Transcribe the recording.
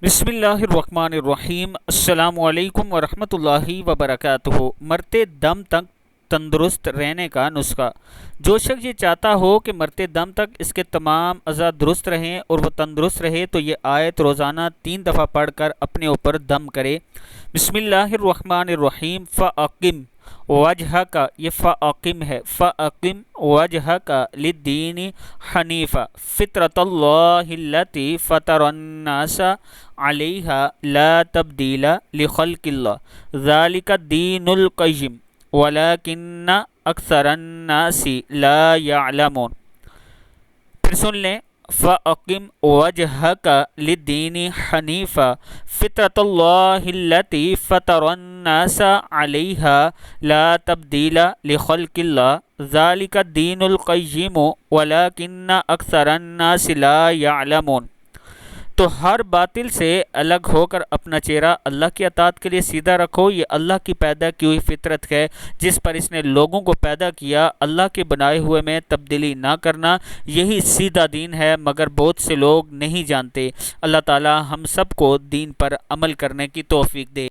بسم اللہ الرحمن الرحیم۔ السلام علیکم ورحمۃ اللہ وبرکاتہ۔ مرتے دم تک تندرست رہنے کا نسخہ۔ جو شخص یہ چاہتا ہو کہ مرتے دم تک اس کے تمام اعضاء درست رہیں اور وہ تندرست رہے تو یہ آیت روزانہ 3 دفعہ پڑھ کر اپنے اوپر دم کرے۔ بسم اللہ الرحمن الرحیم۔ فَأَقِمْ وَجْهَكَ، یہ فَأَقِمْ ہے، فَأَقِمْ وَجْهَكَ لِلدِّينِ حَنِيفًا فِطْرَتَ اللَّهِ الَّتِي فَطَرَ النَّاسَ عَلَيْهَا لَا تَبْدِيلَ لِخَلْقِ اللَّهِ ذَلِكَ الدِّينُ الْقَيِّمُ وَلَكِنَّ أَكْثَرَ النَّاسِ لَا يَعْلَمُونَ۔ پھر سن لیں، فَأَقِمْ وَجْهَكَ لِلدِّينِ حَنِيفًا فِطْرَتَ اللَّهِ الَّتِي فَطَرَ النَّاسَ عَلَيْهَا لَا تَبْدِيلَ لِخَلْقِ اللَّهِ ذَلِكَ الدِّينُ الْقَيِّمُ وَلَكِنَّ أَكْثَرَ النَّاسِ لَا يَعْلَمُونَ۔ تو ہر باطل سے الگ ہو کر اپنا چہرہ اللہ کی اطاعت کے لیے سیدھا رکھو۔ یہ اللہ کی پیدا کی ہوئی فطرت ہے جس پر اس نے لوگوں کو پیدا کیا۔ اللہ کے بنائے ہوئے میں تبدیلی نہ کرنا، یہی سیدھا دین ہے، مگر بہت سے لوگ نہیں جانتے۔ اللہ تعالی ہم سب کو دین پر عمل کرنے کی توفیق دے۔